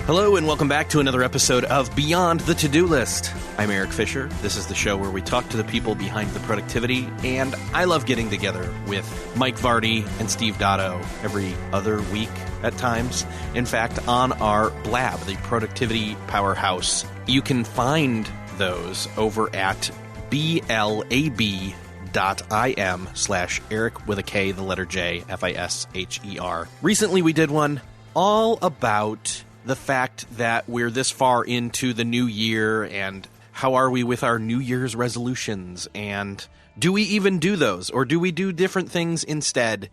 Hello and welcome back to another episode of Beyond the To-Do List. I'm Eric Fisher. This is the show where we talk to the people behind the productivity, and I love getting together with Mike Vardy and Steve Dotto every other week at times. In fact, on our Blab, the Productivity Powerhouse. You can find those over at blab.im/Eric with a K, the letter J, Fisher. Recently we did one all about the fact that we're this far into the new year, and how are we with our New Year's resolutions, and do we even do those, or do we do different things instead?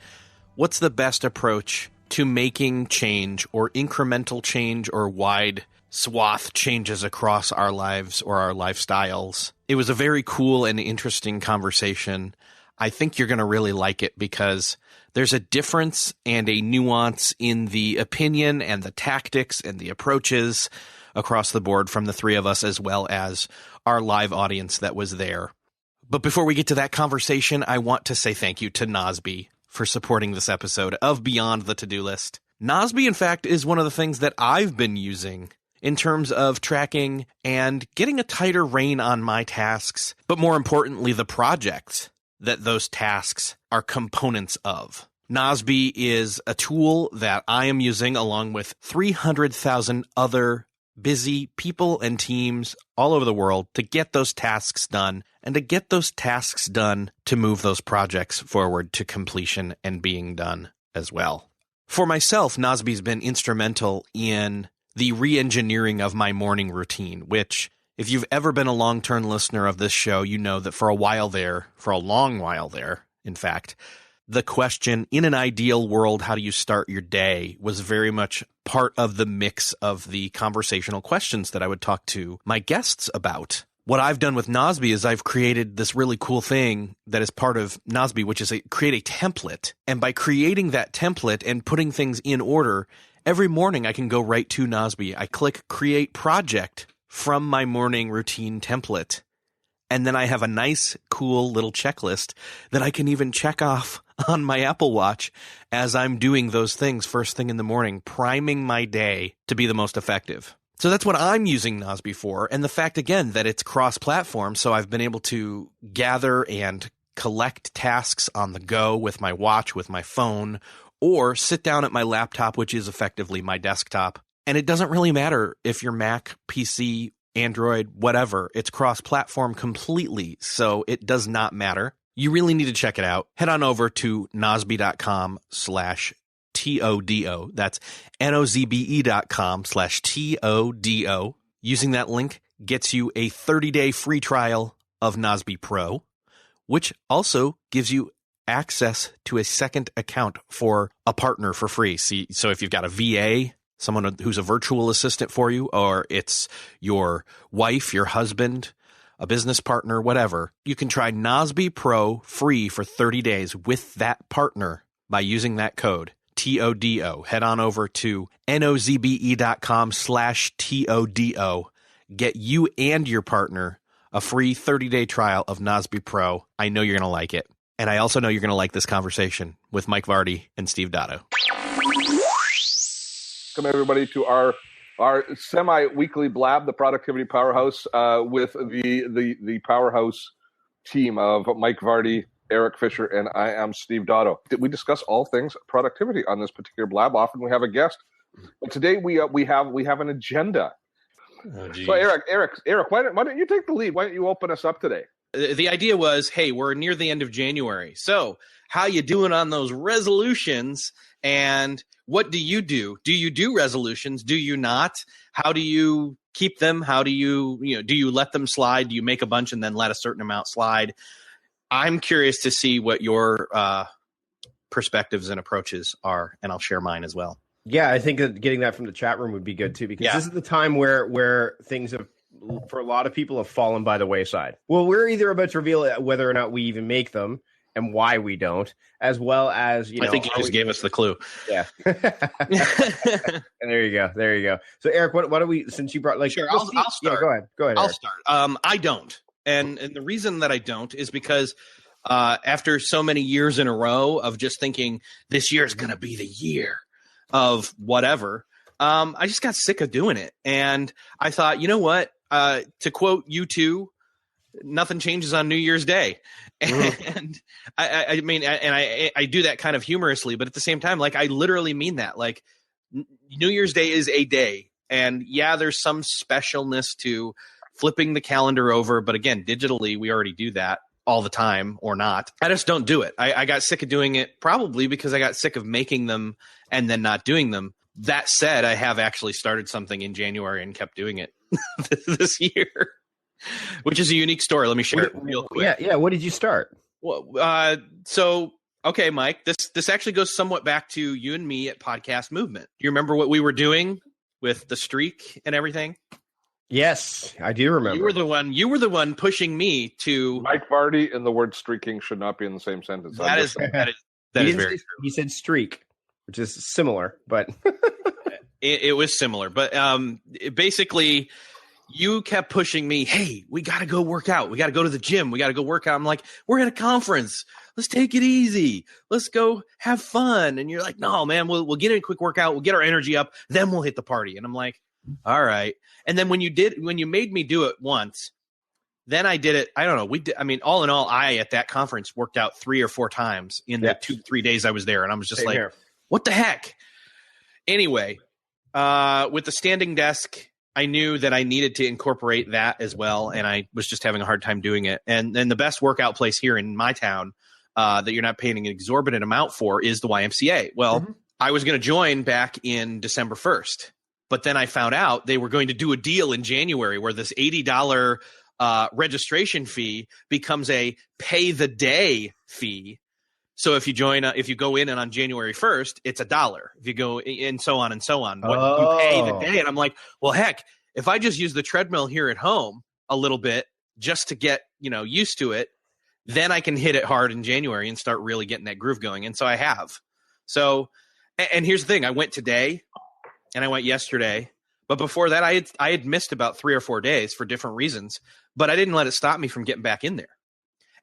What's the best approach to making change, or incremental change, or wide swath changes across our lives or our lifestyles? It was a very cool and interesting conversation. I think you're going to really like it because there's a difference and a nuance in the opinion and the tactics and the approaches across the board from the three of us, as well as our live audience that was there. But before we get to that conversation, I want to say thank you to Nozbe for supporting this episode of Beyond the To-Do List. Nozbe, in fact, is one of the things that I've been using in terms of tracking and getting a tighter rein on my tasks, but more importantly, the projects that those tasks are components of. Nozbe is a tool that I am using along with 300,000 other busy people and teams all over the world to get those tasks done, and to get those tasks done to move those projects forward to completion and being done as well. For myself, Nozbe's been instrumental in the re-engineering of my morning routine, which, if you've ever been a long-term listener of this show, you know that for a long while there, in fact, the question, in an ideal world, how do you start your day, was very much part of the mix of the conversational questions that I would talk to my guests about. What I've done with Nozbe is I've created this really cool thing that is part of Nozbe, which is create a template. And by creating that template and putting things in order, every morning I can go right to Nozbe. I click Create Project from my morning routine template. And then I have a nice, cool little checklist that I can even check off on my Apple Watch as I'm doing those things first thing in the morning, priming my day to be the most effective. So that's what I'm using Nozbe for. And the fact, again, that it's cross-platform, so I've been able to gather and collect tasks on the go with my watch, with my phone, or sit down at my laptop, which is effectively my desktop. And it doesn't really matter if you're Mac, PC, Android, whatever. It's cross-platform completely, so it does not matter. You really need to check it out. Head on over to nozbe.com/TODO. That's nozbe.com/TODO. Using that link gets you a 30-day free trial of Nozbe Pro, which also gives you access to a second account for a partner for free. See, so if you've got a VA, someone who's a virtual assistant for you, or it's your wife, your husband, a business partner, whatever, you can try Nozbe Pro free for 30 days with that partner by using that code, TODO. Head on over to nozbe.com/TODO. Get you and your partner a free 30-day trial of Nozbe Pro. I know you're going to like it. And I also know you're going to like this conversation with Mike Vardy and Steve Dotto. Welcome, everybody, to our semi-weekly Blab, the Productivity Powerhouse, with the powerhouse team of Mike Vardy, Eric Fisher, and I am Steve Dotto. We discuss all things productivity on this particular Blab. Often we have a guest, but today we have an agenda. Oh, so Eric, why don't you take the lead? Why don't you open us up today? The idea was, hey, we're near the end of January, so how you doing on those resolutions? And what do you do? Do you do resolutions? Do you not? How do you keep them? How do you do you let them slide? Do you make a bunch and then let a certain amount slide? I'm curious to see what your perspectives and approaches are, and I'll share mine as well. Yeah, I think that getting that from the chat room would be good too, because this is the time where things have, for a lot of people, have fallen by the wayside. Well, we're either about to reveal whether or not we even make them and why we don't, as well as, I think you just gave us the clue. Yeah. And there you go. So Eric, what do we, since you brought, sure, I'll start. Yeah, go ahead. I'll Eric. start. I don't. And the reason that I don't is because after so many years in a row of just thinking this year is going to be the year of whatever, I just got sick of doing it. And I thought, you know what? To quote U2, nothing changes on New Year's Day. And I mean, and I do that kind of humorously, but at the same time, like, I literally mean that. Like, New Year's Day is a day. And yeah, there's some specialness to flipping the calendar over. But again, digitally, we already do that all the time, or not. I just don't do it. I got sick of doing it, probably because I got sick of making them and then not doing them. That said, I have actually started something in January and kept doing it this year, which is a unique story. Let me share it real quick. Yeah. What did you start? Well, okay, Mike, this actually goes somewhat back to you and me at Podcast Movement. Do you remember what we were doing with the streak and everything? Yes, I do remember. You were the one pushing me to Mike Vardy and the word streaking should not be in the same sentence. That is very true. He said streak, which is similar, but it was similar. But basically, you kept pushing me. Hey, we got to go work out. We got to go to the gym. We got to go work out. I'm like, we're at a conference. Let's take it easy. Let's go have fun. And you're like, no, man, we'll get in a quick workout. We'll get our energy up. Then we'll hit the party. And I'm like, all right. And then when you made me do it once, then I did it. I don't know. All in all, I at that conference worked out 3 or 4 times in the 2-3 days I was there. And I was just like, what the heck? Anyway, with the standing desk, I knew that I needed to incorporate that as well. And I was just having a hard time doing it. And then the best workout place here in my town that you're not paying an exorbitant amount for is the YMCA. Well, I was going to join back in December 1st. But then I found out they were going to do a deal in January where this $80 registration fee becomes a pay the day fee. So if you go in and on January 1st, it's $1. If you go and so on and so on, you pay the day. And I'm like, well, heck, if I just use the treadmill here at home a little bit just to get, used to it, then I can hit it hard in January and start really getting that groove going. And so I have. So, and here's the thing, I went today and I went yesterday, but before that I had missed about 3 or 4 days for different reasons, but I didn't let it stop me from getting back in there.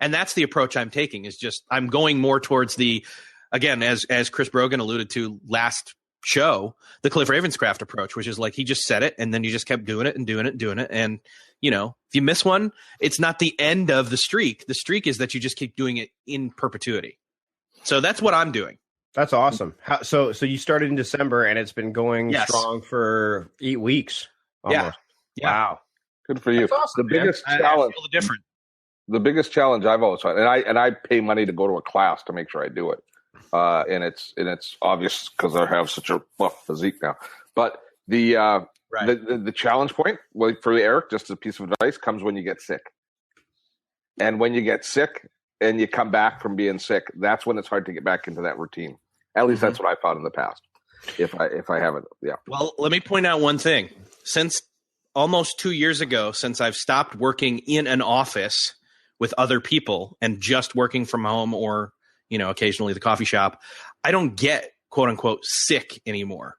And that's the approach I'm taking, is just I'm going more towards the, again, as Chris Brogan alluded to last show, the Cliff Ravenscraft approach, which is like he just said it and then you just kept doing it and doing it and doing it. And, if you miss one, it's not the end of the streak. The streak is that you just keep doing it in perpetuity. So that's what I'm doing. That's awesome. So you started in December and it's been going strong for 8 weeks. Almost. Yeah. Wow. Good for you. That's awesome, the biggest challenge. I feel different. The biggest challenge I've always had, and I pay money to go to a class to make sure I do it, and it's obvious because I have such a buff physique now. But the challenge point, for Eric, just a piece of advice, comes when you get sick. And when you get sick and you come back from being sick, that's when it's hard to get back into that routine. At least that's what I found in the past. If I haven't, Well, let me point out one thing. Since almost 2 years ago, since I've stopped working in an office with other people and just working from home or, occasionally the coffee shop, I don't get quote unquote sick anymore.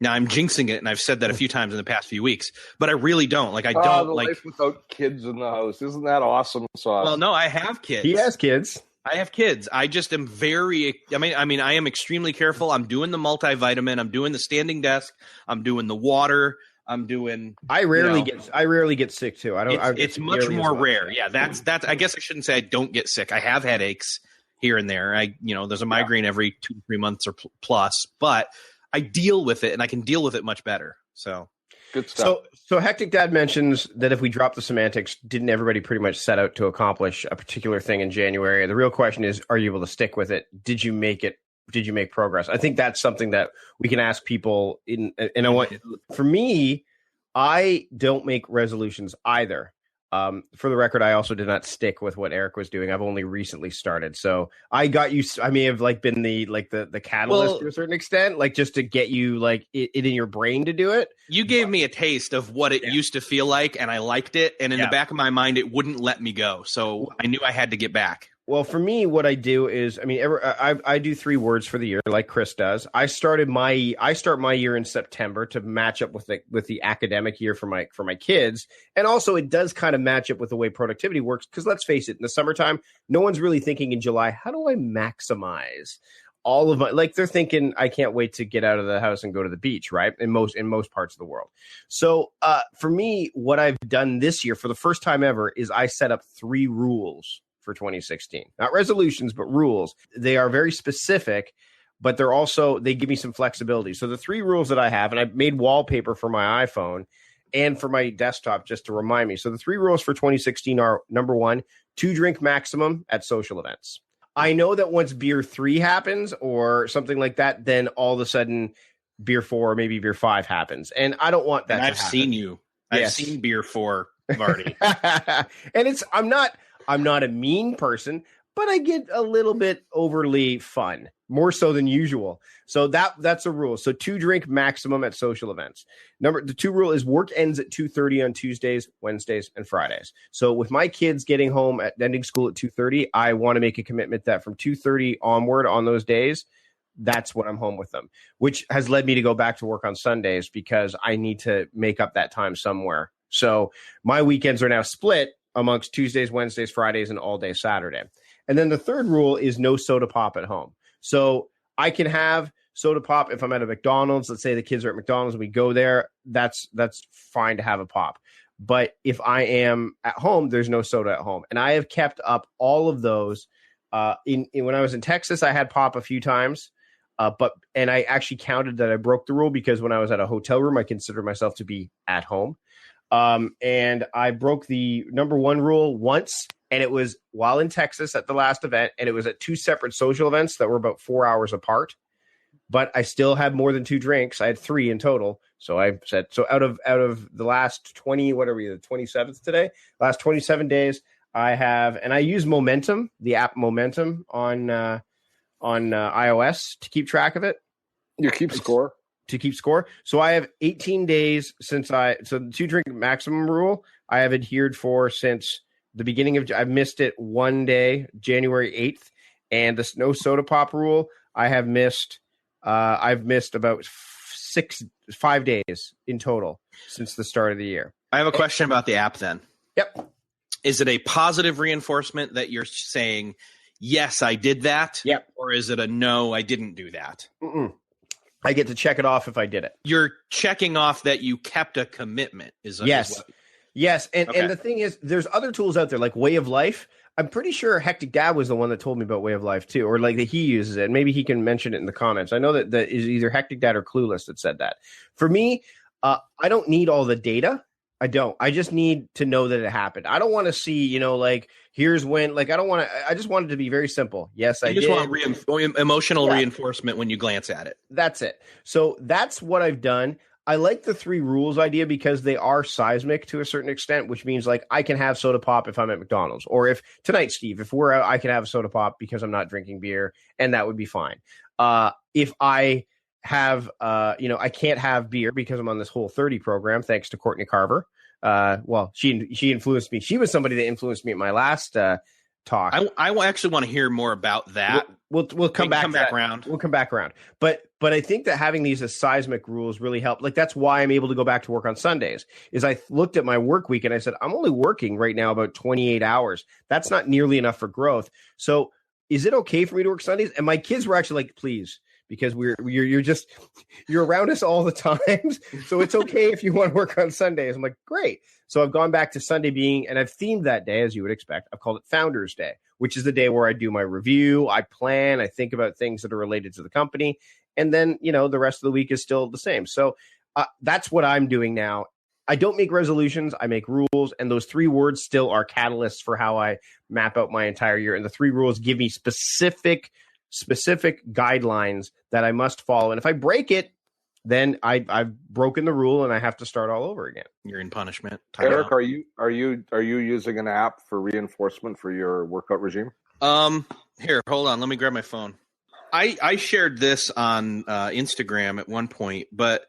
Now I'm jinxing it. And I've said that a few times in the past few weeks, but I really don't life without kids in the house. Isn't that awesome? Well, no, I have kids. He has kids. I have kids. I just am I am extremely careful. I'm doing the multivitamin. I'm doing the standing desk. I'm doing the water. I'm doing. I rarely get sick too. It's much more rare. Yeah, that's. I guess I shouldn't say I don't get sick. I have headaches here and there. There's a migraine every 2 to 3 months or plus, but I deal with it and I can deal with it much better. So good stuff. So Hectic Dad mentions that if we drop the semantics, didn't everybody pretty much set out to accomplish a particular thing in January? The real question is, are you able to stick with it? Did you make it? Did you make progress? I think that's something that we can ask people for me, I don't make resolutions either. For the record, I also did not stick with what Eric was doing. I've only recently started. So I got you. I may have been the catalyst to a certain extent, just to get you it in your brain to do it. You gave me a taste of what it used to feel like, and I liked it. And in the back of my mind, it wouldn't let me go. So I knew I had to get back. Well, for me, what I do is, I do 3 words for the year, like Chris does. I start my year in September to match up with the academic year for my kids, and also it does kind of match up with the way productivity works. Because let's face it, in the summertime, no one's really thinking in July, how do I maximize all of my, like, they're thinking I can't wait to get out of the house and go to the beach, right? In most parts of the world. So for me, what I've done this year for the first time ever is I set up 3 rules for 2016. Not resolutions, but rules. They are very specific, but they give me some flexibility. So the 3 rules that I have, and I've made wallpaper for my iPhone and for my desktop just to remind me. So the 3 rules for 2016 are, number 1, 2 drink maximum at social events. I know that once beer 3 happens or something like that, then all of a sudden beer 4 or maybe beer 5 happens. And I don't want that to happen. I've seen you. Yes. I've seen beer 4, Vardy. And I'm not a mean person, but I get a little bit overly fun, more so than usual. So that's a rule. So 2 drink maximum at social events. The 2 rule is work ends at 2:30 on Tuesdays, Wednesdays, and Fridays. So with my kids getting home ending school at 2:30, I want to make a commitment that from 2:30 onward on those days, that's when I'm home with them, which has led me to go back to work on Sundays because I need to make up that time somewhere. So my weekends are now split amongst Tuesdays, Wednesdays, Fridays, and all day Saturday. And then the 3rd rule is no soda pop at home. So I can have soda pop if I'm at a McDonald's. Let's say the kids are at McDonald's and we go there. That's fine to have a pop. But if I am at home, there's no soda at home. And I have kept up all of those. When I was in Texas, I had pop a few times. And I actually counted that I broke the rule because when I was at a hotel room, I considered myself to be at home. And I broke the number 1 rule once, and it was while in Texas at the last event, and it was at 2 separate social events that were about 4 hours apart. But I still had more than 2 drinks. I had 3 in total. So I said, so out of the last 20, what are we, the 27th today? Last 27 days, I have, and I use Momentum, the app Momentum on iOS to keep track of it. You keep score. To keep score. So I have 18 days so the 2 drink maximum rule I have adhered for since the beginning of, I've missed it one day, January 8th. And the no soda pop rule, I have missed, I've missed about 5 days in total since the start of the year. I have a question about the app then. Yep. Is it a positive reinforcement that you're saying, yes, I did that? Yep. Or is it a no, I didn't do that? Mm-mm. I get to check it off if I did it. You're checking off that you kept a commitment. Yes. And the thing is, there's other tools out there like Way of Life. I'm pretty sure Hectic Dad was the one that told me about Way of Life too, or like that he uses it. Maybe he can mention it in the comments. I know that is either Hectic Dad or Clueless that said that. For me, I don't need all the data. I don't. I just need to know that it happened. I don't want to see, like, here's when, like, I just want it to be very simple. Yes, I did. You just want emotional reinforcement when you glance at it. That's it. So that's what I've done. I like the 3 rules idea because they are seismic to a certain extent, which means like I can have soda pop if I'm at McDonald's, or if tonight, Steve, if we're out, I can have a soda pop because I'm not drinking beer, and that would be fine. If I have, I can't have beer because I'm on this Whole30 program, thanks to Courtney Carver. Well, she influenced me. She was somebody that influenced me at my last talk. I actually want to hear more about that. We'll come back around. We'll come back around. But I think that having these as seismic rules really help. Like that's why I'm able to go back to work on Sundays. Is I looked at my work week and I said I'm only working right now about 28 hours. That's not nearly enough for growth. So is it okay for me to work Sundays? And my kids were actually like, please. Because you're around us all the time. So it's okay if you want to work on Sundays. I'm like, great. So I've gone back to Sunday and I've themed that day, as you would expect. I've called it Founders Day, which is the day where I do my review, I plan, I think about things that are related to the company. And then, the rest of the week is still the same. So that's what I'm doing now. I don't make resolutions. I make rules. And those 3 words still are catalysts for how I map out my entire year. And the 3 rules give me specific guidelines that I must follow. And if I break it, then I've broken the rule and I have to start all over again. You're in punishment. Eric, are you using an app for reinforcement for your workout regime? Here, hold on. Let me grab my phone. I shared this on Instagram at one point, but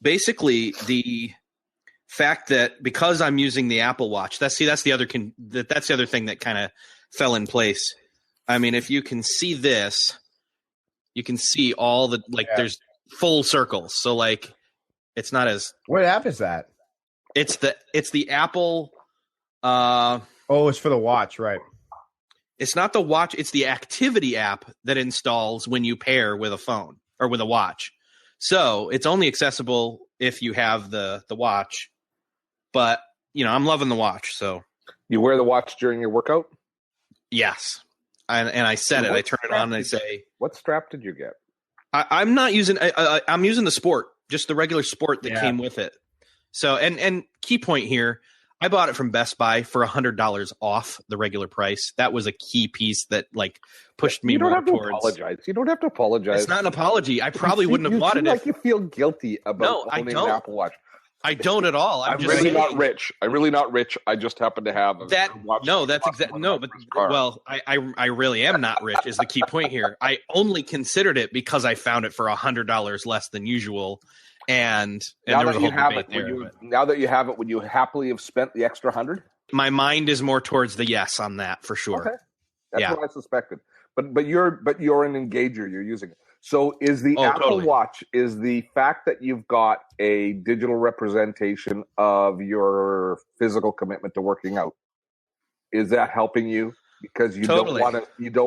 basically the fact that because I'm using the Apple Watch, that's the other thing that kind of fell in place. I mean, if you can see this, you can see all the there's full circles. So it's not as. What app is that? It's the Apple. It's for the watch, right? It's not the watch. It's the activity app that installs when you pair with a phone or with a watch. So it's only accessible if you have the watch. But, I'm loving the watch. So you wear the watch during your workout? Yes. And I set it. I turn it on and I say, what strap did you get? I'm not using, I'm using the Sport, just the regular Sport that came with it. So, and key point here, I bought it from Best Buy for $100 off the regular price. That was a key piece that pushed me more towards. Apologize. You don't have to apologize. It's not an apology. I probably wouldn't have bought it. Like you feel guilty about owning an Apple Watch. I don't at all. I'm really not rich. I'm really not rich. I just happen to have that. No, that's exactly no. But I really am not rich. Is the key point here? I only considered it because I found it for $100 less than usual, and there was a whole debate there. Now that you have it, would you happily have spent the extra $100? My mind is more towards the yes on that for sure. Okay. That's what I suspected. But you're an engager. You're using it. So is the Apple Watch, is the fact that you've got a digital representation of your physical commitment to working out, is that helping you? Because you don't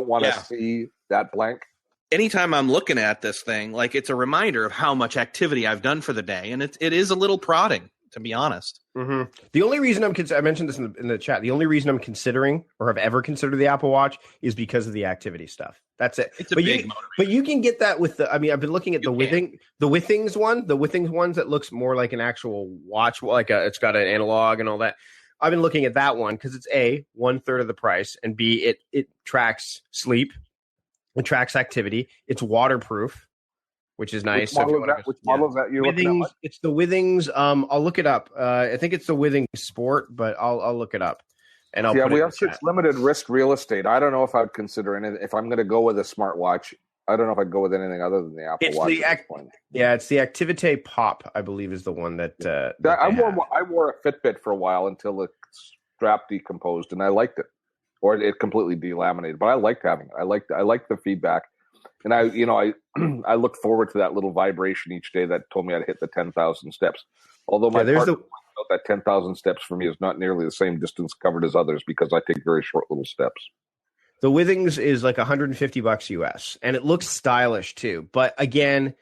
want to see that blank? Anytime I'm looking at this thing, it's a reminder of how much activity I've done for the day. And it is a little prodding, to be honest. Mm-hmm. The only reason I mentioned this in the chat, the only reason I'm considering or have ever considered the Apple Watch is because of the activity stuff. That's it. It's a big motivation. But you can get that with I've been looking at the Withings ones that looks more like an actual watch, it's got an analog and all that. I've been looking at that one because it's A, 1/3 of the price, and B, it tracks sleep, it tracks activity, it's waterproof, which is nice. Which model is that you're looking at? It's the Withings. I'll look it up. I think it's the Withings Sport, but I'll look it up. And we have such limited wrist real estate. I don't know if I'd consider anything. If I'm going to go with a smartwatch, I don't know if I'd go with anything other than the Apple Watch at this point. Yeah, it's the Activite Pop, I believe, is the one that I wore a Fitbit for a while until the strap decomposed, and I liked it, or it completely delaminated. But I liked having it. I liked the feedback, and I looked forward to that little vibration each day that told me I'd hit the 10,000 steps. Although my partner felt that 10,000 steps for me is not nearly the same distance covered as others because I take very short little steps. The Withings is like $150 US, and it looks stylish too. But again,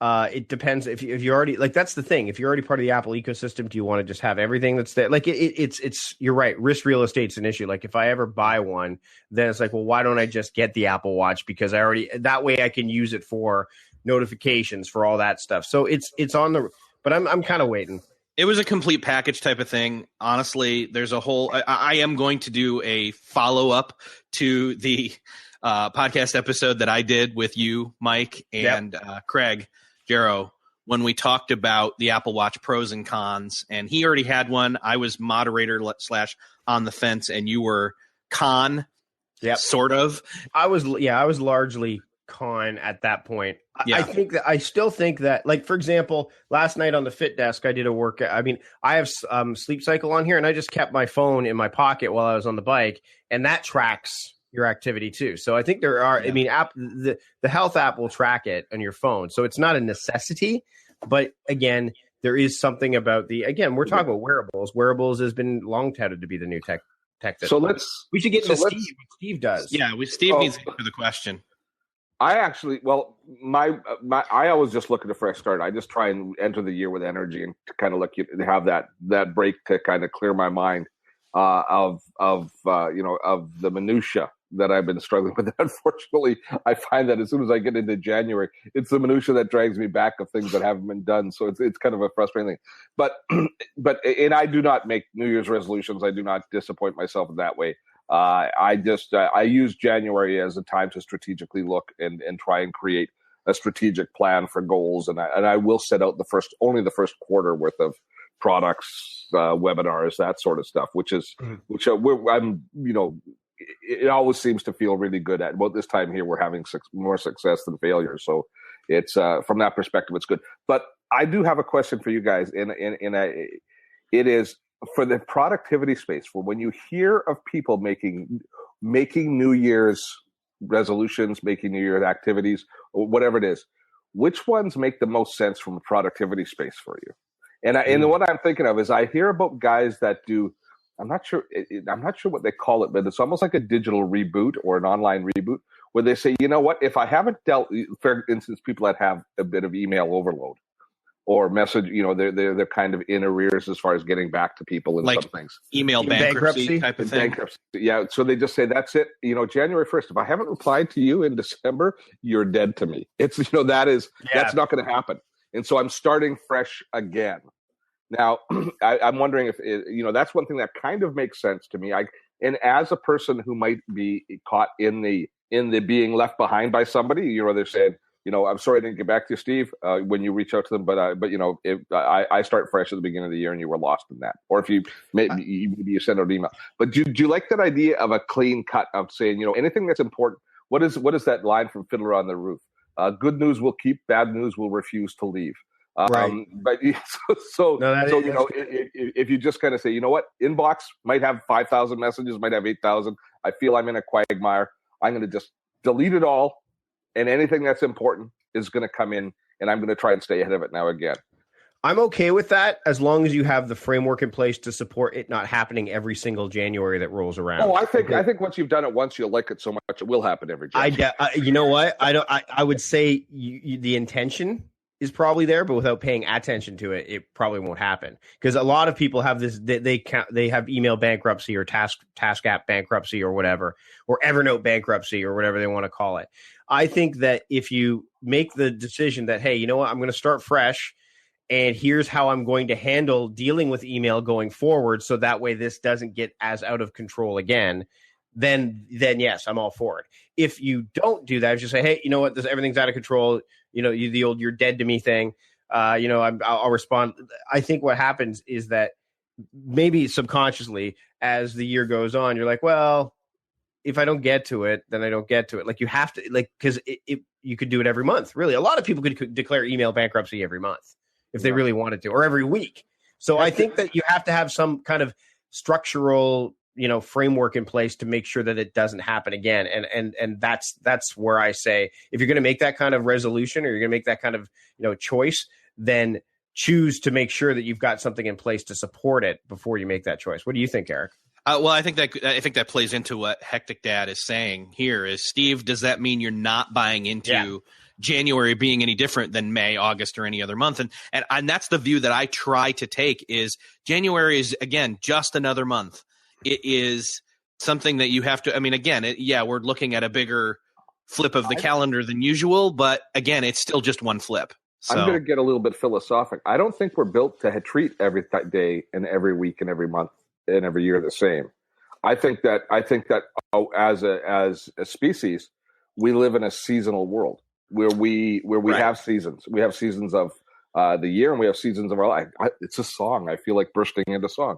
it depends if you're already that's the thing. If you're already part of the Apple ecosystem, do you want to just have everything that's there? It's you're right. Wrist real estate's an issue. If I ever buy one, then it's well, why don't I just get the Apple Watch? Because that way I can use it for notifications, for all that stuff. So it's on the. But I'm kind of waiting. It was a complete package type of thing. Honestly, there's a whole. I am going to do a follow-up to the podcast episode that I did with you, Mike, and Craig Jarrow, when we talked about the Apple Watch pros and cons. And he already had one. I was moderator / on the fence, and you were con, sort of. I was largely con at that point. I still think that, for example, last night on the Fit Desk, I did a workout. I mean, I have Sleep Cycle on here, and I just kept my phone in my pocket while I was on the bike, and that tracks your activity too. So I think there are. I mean, the health app will track it on your phone, so it's not a necessity. But again, there is something about we're talking about wearables. Wearables has been long touted to be the new tech. So we should get into Steve. What Steve does. Yeah, Steve needs to answer the question. I actually, I always just look at a fresh start. I just try and enter the year with energy and to kind of have that break to kind of clear my mind of the minutia that I've been struggling with. Unfortunately, I find that as soon as I get into January, it's the minutia that drags me back of things that haven't been done. So it's kind of a frustrating thing. But I do not make New Year's resolutions. I do not disappoint myself in that way. I use January as a time to strategically look and try and create a strategic plan for goals. And I will set out only the first quarter worth of products, webinars, that sort of stuff, it always seems to feel really good at. Well, this time here, we're having more success than failure. So it's, from that perspective, it's good. But I do have a question for you guys. It is, for the productivity space, for when you hear of people making New Year's resolutions, making New Year's activities, or whatever it is, which ones make the most sense from a productivity space for you? And what I'm thinking of is I hear about guys that do I'm not sure. I'm not sure what they call it, but it's almost like a digital reboot or an online reboot, where they say, you know what? If I haven't dealt, for instance, people that have a bit of email overload or message, they're kind of in arrears as far as getting back to people and like some things. Email bankruptcy type of thing. Bankruptcy, yeah. So they just say that's it. January 1st. If I haven't replied to you in December, you're dead to me. It's that's not going to happen. And so I'm starting fresh again. Now, I'm wondering if that's one thing that kind of makes sense to me. And as a person who might be caught in the being left behind by somebody, they're saying, I'm sorry I didn't get back to you, Steve, when you reach out to them, but if I start fresh at the beginning of the year and you were lost in that, or if maybe you send out an email. But do you like that idea of a clean cut of saying, anything that's important? What is that line from Fiddler on the Roof? Good news will keep, bad news will refuse to leave. Right. But if you just kind of say, you know what, inbox might have 5,000 messages, might have 8,000. I feel I'm in a quagmire. I'm going to just delete it all, and anything that's important is going to come in, and I'm going to try and stay ahead of it now again. I'm okay with that as long as you have the framework in place to support it not happening every single January that rolls around. Oh, I think once you've done it once, you'll like it so much it will happen every January. You know what? I would say the intention is probably there, but without paying attention to it, it probably won't happen. Because a lot of people have this, they have email bankruptcy or task app bankruptcy or whatever, or Evernote bankruptcy or whatever they want to call it. I think that if you make the decision that, hey, you know what, I'm going to start fresh, and here's how I'm going to handle dealing with email going forward, so that way this doesn't get as out of control again, then yes, I'm all for it. If you don't do that, if you say, hey, you know what, everything's out of control, the old "you're dead to me" thing, I'll respond. I think what happens is that maybe subconsciously, as the year goes on, you're like, well, if I don't get to it, then I don't get to it. Like, you have to, because you could do it every month. Really, a lot of people could declare email bankruptcy every month if they really wanted to, or every week. So I think that you have to have some kind of structural framework in place to make sure that it doesn't happen again. And that's where I say, if you're going to make that kind of resolution, or you're going to make that kind of, choice, then choose to make sure that you've got something in place to support it before you make that choice. What do you think, Eric? Well, I think that plays into what Hectic Dad is saying here is, Steve, does that mean you're not buying into January being any different than May, August, or any other month? And that's the view that I try to take, is January is, again, just another month. It is something that you have to, we're looking at a bigger flip of the calendar than usual, but again, it's still just one flip. So. I'm going to get a little bit philosophic. I don't think we're built to treat every day and every week and every month and every year the same. I think that as a species, we live in a seasonal world where we have seasons. We have seasons of the year, and we have seasons of our life. It's a song. I feel like bursting into song.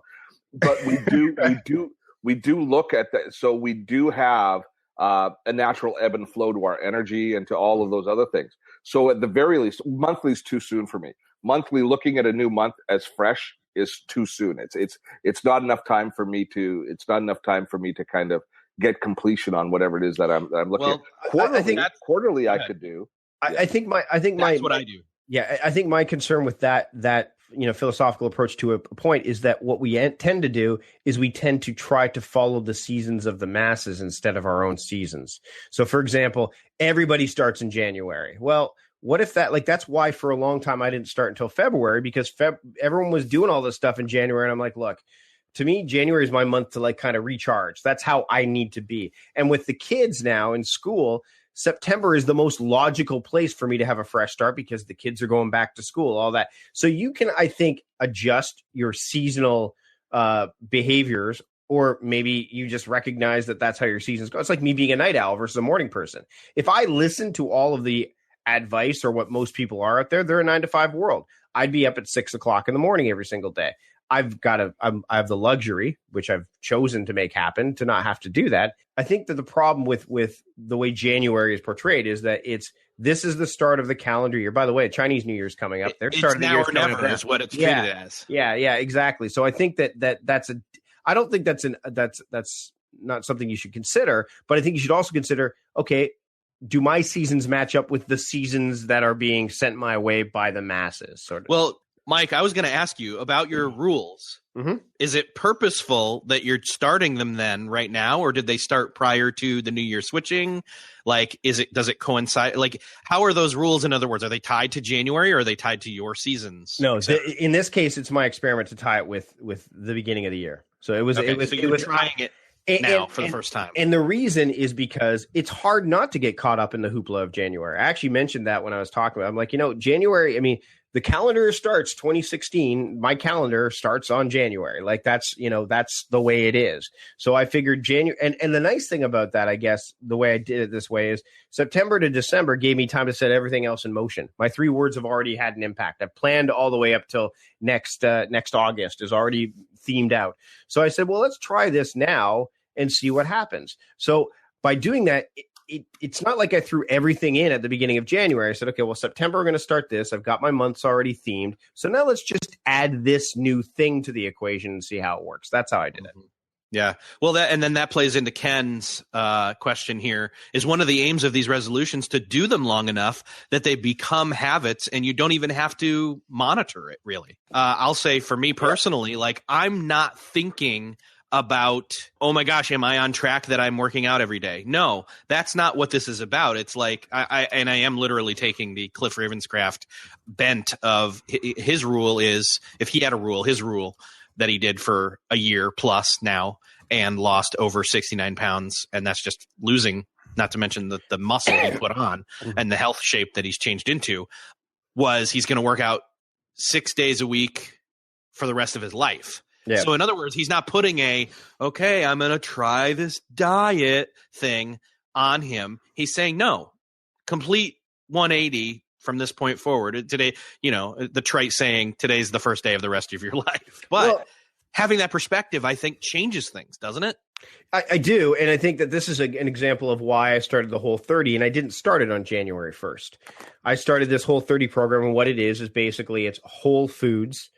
But we do look at that. So we do have a natural ebb and flow to our energy and to all of those other things. So at the very least, monthly is too soon for me. Monthly, looking at a new month as fresh, is too soon. It's not enough time for me to. It's not enough time for me to kind of get completion on whatever it is that I'm looking at. Quarterly, I could do. I think that's what I do. Yeah, I think my concern with that philosophical approach to a point is that what we tend to do is we tend to try to follow the seasons of the masses instead of our own seasons. So, for example, everybody starts in January. Well, what if that's why for a long time I didn't start until February, because everyone was doing all this stuff in January, and I'm like, look, to me, January is my month to kind of recharge. That's how I need to be. And with the kids now in school, September is the most logical place for me to have a fresh start, because the kids are going back to school, all that. So you can, I think, adjust your seasonal behaviors, or maybe you just recognize that that's how your seasons go. It's like me being a night owl versus a morning person. If I listen to all of the advice, or what most people are out there, they're a 9-to-5 world. I'd be up at 6 o'clock in the morning every single day. I have the luxury, which I've chosen to make happen, to not have to do that. I think that the problem with the way January is portrayed is that this is the start of the calendar year. By the way, Chinese New Year's coming up. It's now or never is what it's treated as. Yeah, exactly. So I think that's I don't think that's not something you should consider, but I think you should also consider, okay, do my seasons match up with the seasons that are being sent my way by the masses? Sort of. Well, Mike, I was going to ask you about your rules. Mm-hmm. Is it purposeful that you're starting them then right now, or did they start prior to the New Year switching? Like, does it coincide? Like, how are those rules? In other words, are they tied to January or are they tied to your seasons? No, in this case, it's my experiment to tie it with the beginning of the year. So it was, okay, it was, so it was trying it now for the first time. And the reason is because it's hard not to get caught up in the hoopla of January. I actually mentioned that when I was talking about it. I'm like, January, I mean, the calendar starts 2016. My calendar starts on January. Like that's the way it is. So I figured January. And the nice thing about that, I guess, the way I did it this way is September to December gave me time to set everything else in motion. My 3 words have already had an impact. I've planned all the way up till next August is already themed out. So I said, well, let's try this now and see what happens. So by doing that, it's not like I threw everything in at the beginning of January. I said, okay, well, September, we're going to start this. I've got my months already themed. So now let's just add this new thing to the equation and see how it works. That's how I did it. Yeah. Well, that plays into Ken's question here. Is one of the aims of these resolutions to do them long enough that they become habits and you don't even have to monitor it, really? I'll say for me personally, like I'm not thinking about, oh my gosh, am I on track that I'm working out every day? No, that's not what this is about. It's like, I am literally taking the Cliff Ravenscraft bent of his rule is, if he had a rule, his rule that he did for a year plus now and lost over 69 pounds. And that's just losing, not to mention the muscle he put on and the health shape that he's changed into, was he's going to work out 6 days a week for the rest of his life. Yeah. So in other words, he's not putting okay, I'm going to try this diet thing on him. He's saying, no, complete 180 from this point forward. Today, the trite saying, today's the first day of the rest of your life. But having that perspective, I think, changes things, doesn't it? I do. And I think that this is an example of why I started the Whole 30. And I didn't start it on January 1st. I started this Whole 30 program. And what it is basically it's whole foods.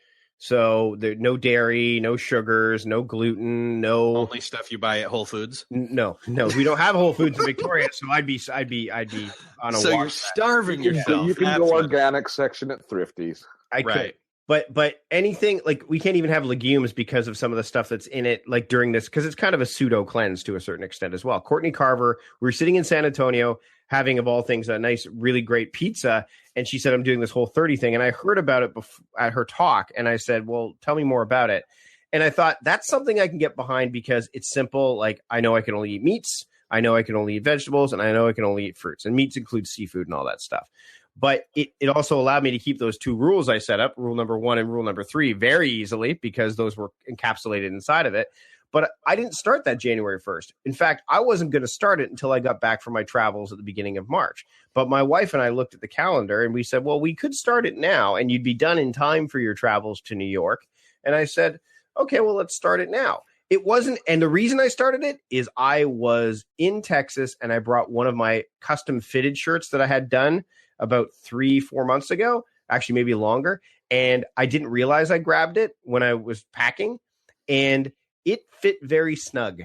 So there's no dairy, no sugars, no gluten, no only stuff you buy at Whole Foods. No, we don't have Whole Foods in Victoria, so I'd be on a so walk. You're starving yourself. So you can go organic section at Thrifty's. I could, but anything like we can't even have legumes because of some of the stuff that's in it. Like during this, because it's kind of a pseudo cleanse to a certain extent as well. Courtney Carver, we were sitting in San Antonio having, of all things, a nice, really great pizza. And she said, I'm doing this Whole 30 thing. And I heard about it at her talk. And I said, well, tell me more about it. And I thought that's something I can get behind because it's simple. Like I know I can only eat meats. I know I can only eat vegetables. And I know I can only eat fruits. And meats includes seafood and all that stuff. But it also allowed me to keep those 2 rules I set up, rule number 1 and rule number 3, very easily because those were encapsulated inside of it. But I didn't start that January 1st. In fact, I wasn't going to start it until I got back from my travels at the beginning of March. But my wife and I looked at the calendar and we said, well, we could start it now and you'd be done in time for your travels to New York. And I said, okay, well, let's start it now. It wasn't. And the reason I started it is I was in Texas and I brought one of my custom fitted shirts that I had done about 3-4 months ago, actually maybe longer. And I didn't realize I grabbed it when I was packing. And it fit very snug,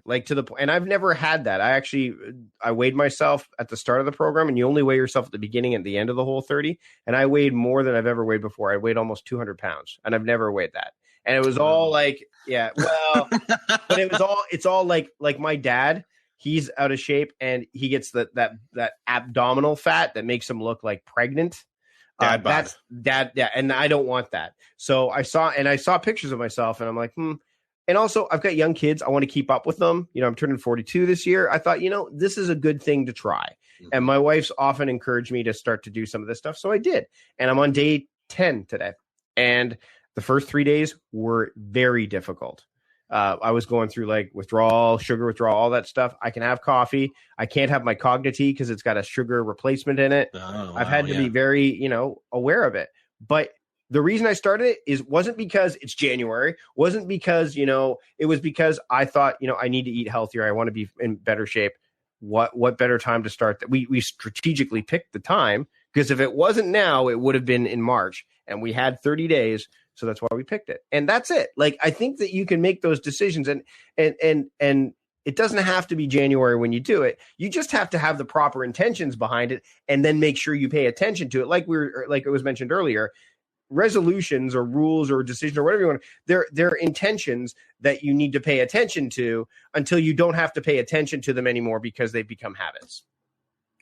like to the point. And I've never had that. I weighed myself at the start of the program, and you only weigh yourself at the beginning and at the end of the Whole 30. And I weighed more than I've ever weighed before. I weighed almost 200 pounds, and I've never weighed that. And it was all like, yeah, well, but it's all like my dad. He's out of shape, and he gets that abdominal fat that makes him look like pregnant. That's dad. Yeah. And I don't want that. So I saw pictures of myself and I'm like, And also I've got young kids. I want to keep up with them. I'm turning 42 this year. I thought, this is a good thing to try. Mm-hmm. And my wife's often encouraged me to start to do some of this stuff. So I did. And I'm on day 10 today. And the first 3 days were very difficult. I was going through like withdrawal, sugar withdrawal, all that stuff. I can have coffee. I can't have my Cognitea because it's got a sugar replacement in it. I've had to be very, aware of it. But the reason I started it wasn't because it's January, wasn't because, it was because I thought, I need to eat healthier. I want to be in better shape. What better time to start that? We strategically picked the time because if it wasn't now, it would have been in March, and we had 30 days. So that's why we picked it. And that's it. Like, I think that you can make those decisions and It doesn't have to be January when you do it. You just have to have the proper intentions behind it, and then make sure you pay attention to it. Like it was mentioned earlier, resolutions or rules or decisions or whatever you want, they're intentions that you need to pay attention to until you don't have to pay attention to them anymore because they've become habits.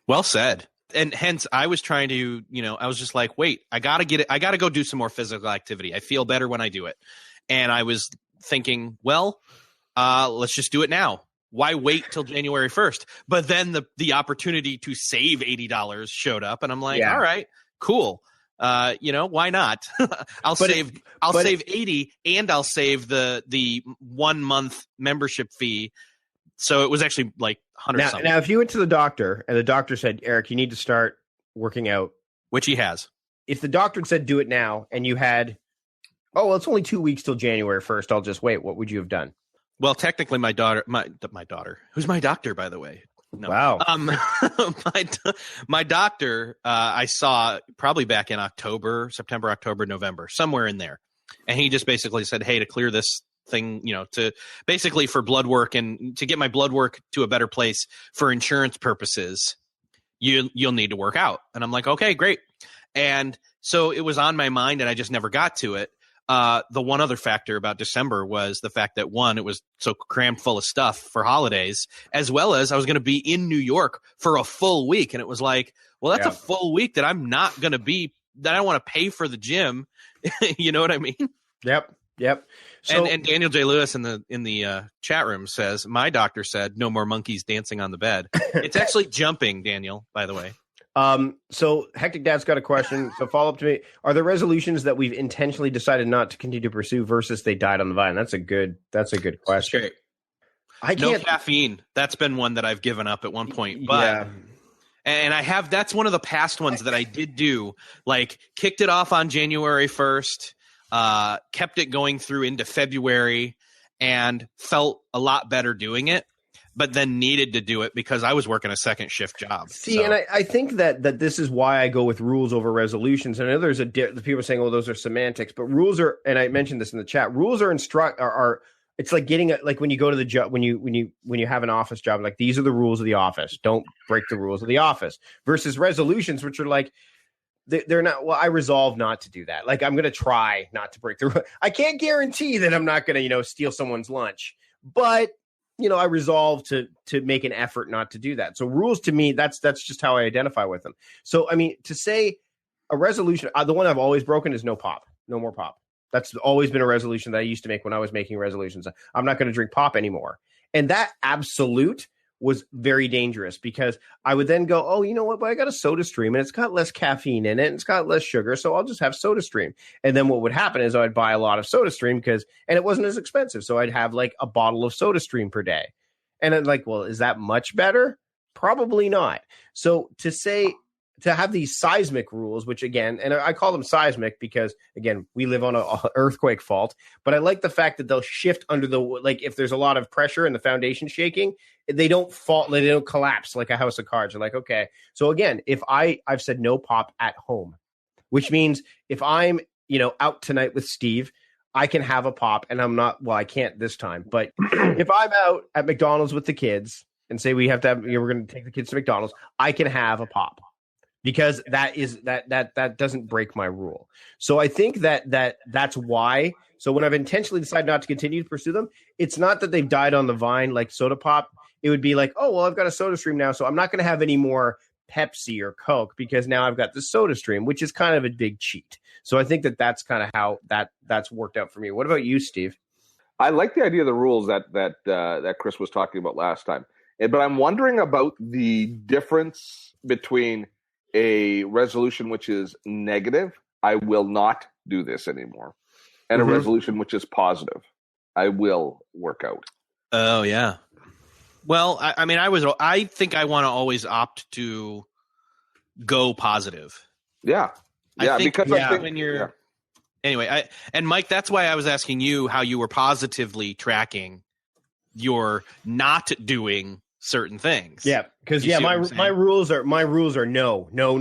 Well said. And hence I was trying to, I was just like, wait, I got to get it. I got to go do some more physical activity. I feel better when I do it. And I was thinking, well, let's just do it now. Why wait till January 1st? But then the opportunity to save $80 showed up, and I'm like, all right, cool. Why not? I'll save 80, and I'll save the 1 month membership fee. So it was actually like 100 something. Now, if you went to the doctor and the doctor said, Eric, you need to start working out, which he has. If the doctor had said, do it now, and you had, it's only 2 weeks till January 1st, I'll just wait. What would you have done? Well, technically, my daughter, who's my doctor, by the way. No. Wow. My doctor, I saw probably back in September, October, November, somewhere in there. And he just basically said, hey, to clear this thing, to basically for blood work and to get my blood work to a better place for insurance purposes, you'll need to work out. And I'm like, okay, great. And so it was on my mind and I just never got to it. The one other factor about December was the fact that, one, it was so crammed full of stuff for holidays, as well as I was going to be in New York for a full week. And it was like, well, that's a full week that I'm not going to be, that I want to pay for the gym. You know what I mean? Yep. So, and Daniel J. Lewis in the chat room says, my doctor said no more monkeys dancing on the bed. It's actually jumping, Daniel, by the way. So Hectic Dad's got a question. So follow up to me. Are there resolutions that we've intentionally decided not to continue to pursue versus they died on the vine? That's a good question. No caffeine. That's been one that I've given up at one point, but and I have, that's one of the past ones that I did do, like kicked it off on January 1st, kept it going through into February and felt a lot better doing it. But then needed to do it because I was working a second shift job. And I think that this is why I go with rules over resolutions. And I know there's the people are saying, "Oh, those are semantics," but rules are. And I mentioned this in the chat. Rules are it's like getting like when you go to the job when you have an office job. Like these are the rules of the office. Don't break the rules of the office. Versus resolutions, which are like they're not. Well, I resolve not to do that. Like I'm going to try not to break the rule. I can't guarantee that I'm not going to steal someone's lunch, but I resolve to make an effort not to do that. So rules to me, that's just how I identify with them. So, I mean, to say a resolution, the one I've always broken is no more pop. That's always been a resolution that I used to make when I was making resolutions. I'm not going to drink pop anymore. And that absolute was very dangerous because I would then go, oh, you know what? But I got a Soda Stream and it's got less caffeine in it and it's got less sugar. So I'll just have Soda Stream. And then what would happen is I'd buy a lot of Soda Stream and it wasn't as expensive. So I'd have like a bottle of Soda Stream per day. And I'm like, well, is that much better? Probably not. So to have these seismic rules, which again, and I call them seismic because again, we live on a earthquake fault, but I like the fact that they'll shift under if there's a lot of pressure and the foundation shaking, they don't fall, they don't collapse like a house of cards. You're like, okay. So again, if I've said no pop at home, which means if I'm, out tonight with Steve, I can have a pop and I'm not, well, I can't this time, but if I'm out at McDonald's with the kids and say we have to have, we're going to take the kids to McDonald's, I can have a pop. Because that doesn't break my rule. So I think that's why. So when I've intentionally decided not to continue to pursue them, it's not that they've died on the vine like soda pop. It would be like, oh, well, I've got a Soda Stream now, so I'm not going to have any more Pepsi or Coke because now I've got the Soda Stream, which is kind of a big cheat. So I think that's kind of how that's worked out for me. What about you, Steve? I like the idea of the rules that Chris was talking about last time, but I'm wondering about the difference between a resolution which is negative, I will not do this anymore, and a resolution which is positive, I will work out. Oh yeah. Well, I think I want to always opt to go positive. Yeah. Yeah. Because I think when you're anyway, and Mike, that's why I was asking you how you were positively tracking your not doing certain things. Yeah, because my rules are no. They're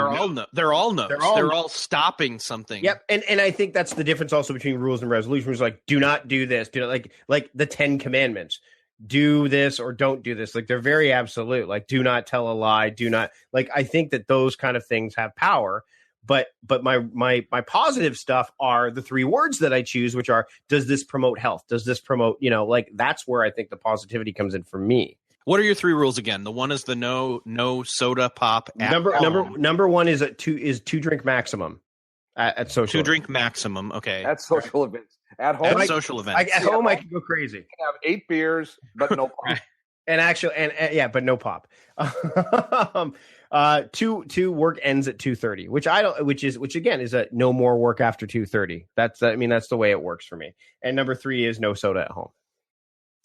all no's. They're all stopping something. Yep, and I think that's the difference also between rules and resolutions. Like, do not do this. Do not like the 10 Commandments. do this or don't do this. Like they're very absolute. Like do not tell a lie. Do not like. I think that those kind of things have power. But my positive stuff are the 3 words that I choose, which are, does this promote health? Does this promote, like that's where I think the positivity comes in for me. What are your 3 rules again? The one is the no soda pop. Number 1 is two drink maximum at social. 2 drink maximum. Okay. At social events. At home, at social events. At home, I can go crazy. You can have 8 beers, but no pop. And actually, but no pop. 2 work ends at 2:30, which again is a no more work after 2:30. That's the way it works for me. And number 3 is no soda at home.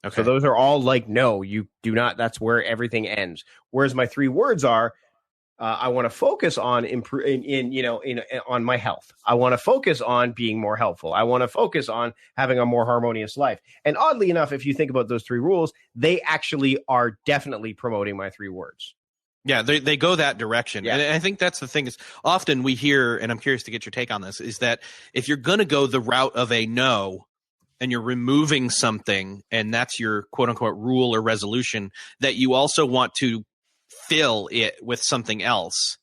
Okay. So those are all like, no, you do not. That's where everything ends. Whereas my 3 words are, I want to focus on on my health. I want to focus on being more helpful. I want to focus on having a more harmonious life. And oddly enough, if you think about those 3 rules, they actually are definitely promoting my 3 words. Yeah, they go that direction. Yeah. And I think that's the thing is often we hear, and I'm curious to get your take on this, is that if you're going to go the route of a no and you're removing something and that's your quote unquote rule or resolution, that you also want to fill it with something else.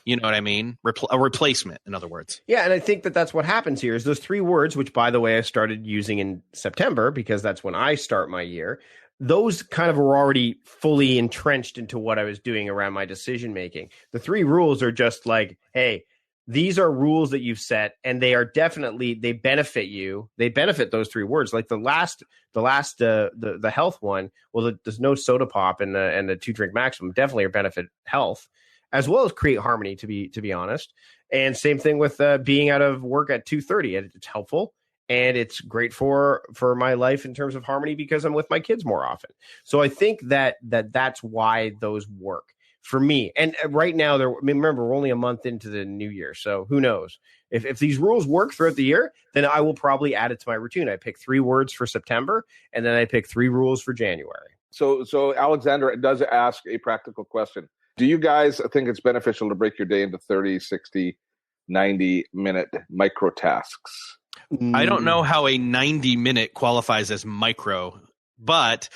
You know what I mean? A replacement, in other words. Yeah, and I think that that's what happens here is those 3 words, which, by the way, I started using in September because that's when I start my year. Those kind of were already fully entrenched into what I was doing around my decision making. The 3 rules are just like, hey, these are rules that you've set, and they are definitely, they benefit you. They benefit those 3 words. Like the health one. Well, there's no soda pop and the 2 drink maximum definitely are benefit health, as well as create harmony. To be honest, and same thing with being out of work at 2:30. It's helpful. And it's great for my life in terms of harmony because I'm with my kids more often. So I think that's why those work for me. And right now, remember, we're only a month into the new year. So who knows? If these rules work throughout the year, then I will probably add it to my routine. I pick 3 words for September, and then I pick 3 rules for January. So Alexander does ask a practical question. Do you guys think it's beneficial to break your day into 30, 60, 90-minute micro tasks? I don't know how a 90-minute qualifies as micro, but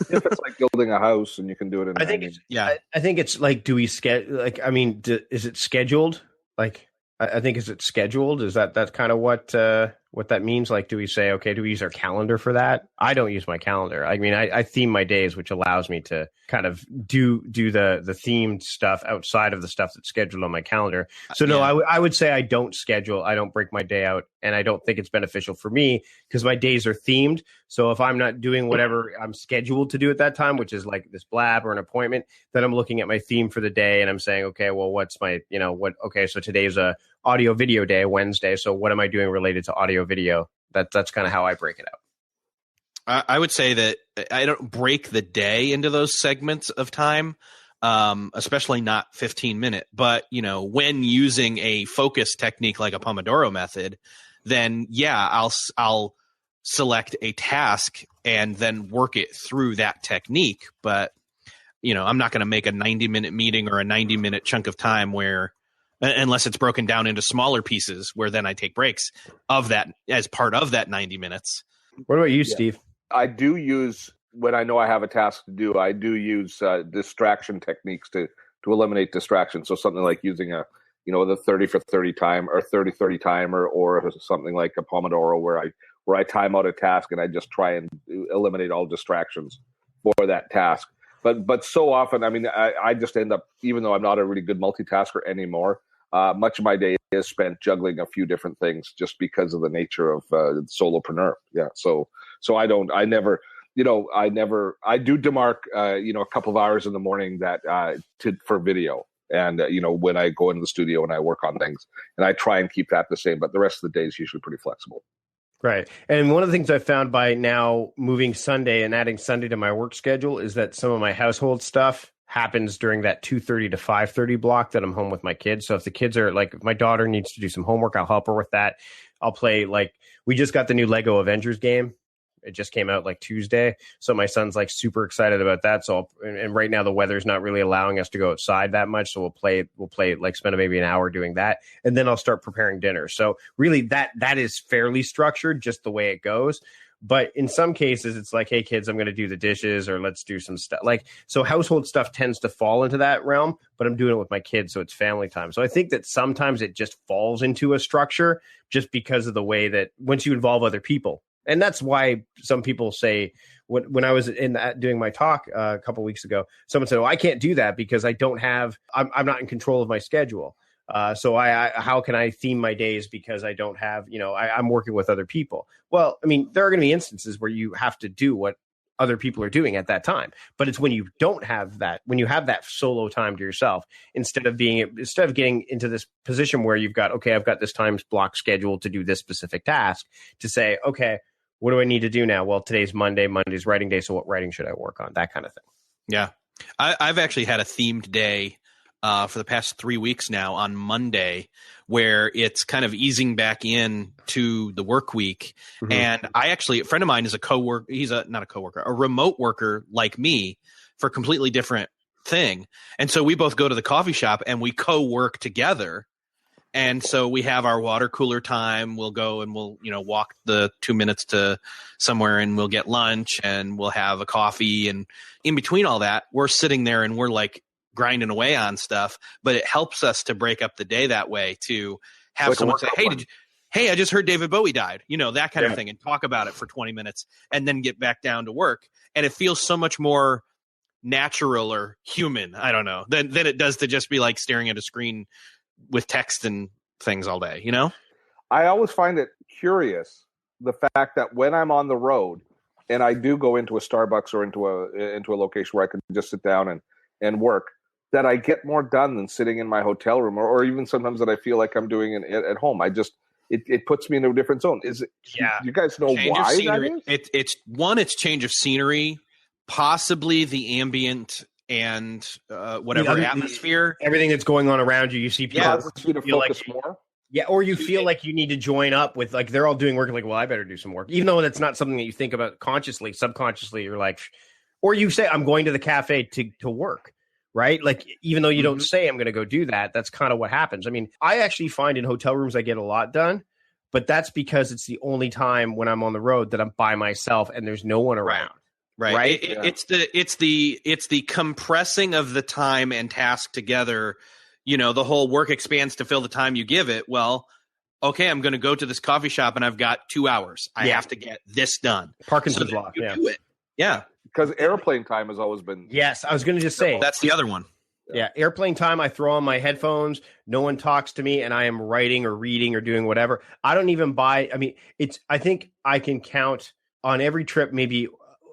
if it's like building a house and you can do it in I think it's like, do we schedule? Like, I mean, is it scheduled? Like, I think is it scheduled? Is that's kind of what that means? Like, do we say, okay, do we use our calendar for that? I don't use my calendar. I mean, I theme my days, which allows me to kind of do the themed stuff outside of the stuff that's scheduled on my calendar. So no, I would say I don't schedule. I don't break my day out, and I don't think it's beneficial for me because my days are themed. So if I'm not doing whatever I'm scheduled to do at that time, which is like this blab or an appointment, then I'm looking at my theme for the day and I'm saying, okay, well, what's my, okay, so today's a audio video day, Wednesday. So what am I doing related to audio video? That's kind of how I break it out. I would say that I don't break the day into those segments of time, especially not 15-minute. But, when using a focus technique like a Pomodoro method, then, I'll select a task and then work it through that technique. But, I'm not going to make a 90-minute meeting or a 90-minute chunk of time where unless it's broken down into smaller pieces where then I take breaks of that as part of that 90 minutes. What about you, Steve? I do use, when I know I have a task to do, I do use distraction techniques to eliminate distraction. So something like using the 30 for 30 time or 30-30 timer, or something like a Pomodoro where I time out a task and I just try and eliminate all distractions for that task. But so often, I mean, I just end up, even though I'm not a really good multitasker anymore, much of my day is spent juggling a few different things just because of the nature of solopreneur. Yeah. So I do demark, a couple of hours in the morning for video. And, when I go into the studio and I work on things, and I try and keep that the same, but the rest of the day is usually pretty flexible. Right. And one of the things I found by now moving Sunday and adding Sunday to my work schedule is that some of my household stuff happens during that 2:30 to 5:30 block that I'm home with my kids. So if the kids are like, if my daughter needs to do some homework, I'll help her with that. I'll play, like, we just got the new Lego Avengers game. It just came out like Tuesday. So my son's like super excited about that. So and right now the weather's not really allowing us to go outside that much. So we'll play like spend maybe an hour doing that. And then I'll start preparing dinner. So really that is fairly structured just the way it goes. But in some cases, it's like, hey, kids, I'm going to do the dishes or let's do some stuff. Like, so household stuff tends to fall into that realm, but I'm doing it with my kids. So it's family time. So I think that sometimes it just falls into a structure just because of the way that once you involve other people. And that's why some people say when I was doing my talk a couple weeks ago, someone said, "Oh, I can't do that because I'm not in control of my schedule. So how can I theme my days because I don't have, I'm working with other people." Well, I mean, there are going to be instances where you have to do what other people are doing at that time, but it's when you don't have that, when you have that solo time to yourself, instead of getting into this position where you've got, okay, I've got this time block scheduled to do this specific task, to say, okay, what do I need to do now? Well, today's Monday. Monday's writing day. So what writing should I work on? That kind of thing. Yeah. I've actually had a themed day for the past 3 weeks now on Monday, where it's kind of easing back in to the work week. Mm-hmm. And a friend of mine is a remote worker like me for a completely different thing. And so we both go to the coffee shop and we co-work together. And so we have our water cooler time. We'll go and we'll, walk the 2 minutes to somewhere and we'll get lunch and we'll have a coffee. And in between all that, we're sitting there and we're like grinding away on stuff. But it helps us to break up the day that way, to have like someone say, hey, I just heard David Bowie died, that kind of thing, and talk about it for 20 minutes and then get back down to work. And it feels so much more natural or human, I don't know, than it does to just be like staring at a screen with text and things all day, I always find it curious, the fact that when I'm on the road and I do go into a Starbucks or into a location where I can just sit down and work, that I get more done than sitting in my hotel room, or even sometimes that I feel like I'm doing it at home. It puts me in a different zone. Is it? Yeah. You guys know change why that is? It's change of scenery, possibly the ambient and whatever atmosphere, everything that's going on around you. You see people you to focus more. Yeah, or you feel like you need to join up with, like, they're all doing work, like, well, I better do some work, even though that's not something that you think about consciously. Subconsciously, you're like, or you say, I'm going to the cafe to work, right? Like, even though you don't say I'm going to go do that, that's kind of what happens. I mean, I actually find in hotel rooms I get a lot done, but that's because it's the only time when I'm on the road that I'm by myself and there's no one around. Right. It's the compressing of the time and task together. The whole work expands to fill the time you give it. Well, okay, I'm going to go to this coffee shop and I've got 2 hours. I have to get this done. Parkinson's law. Do it. Yeah. Because airplane time has always been. Yes, I was going to just say. That's the other one. Yeah, airplane time, I throw on my headphones. No one talks to me, and I am writing or reading or doing whatever. I don't even buy. I mean, I think I can count on every trip. Maybe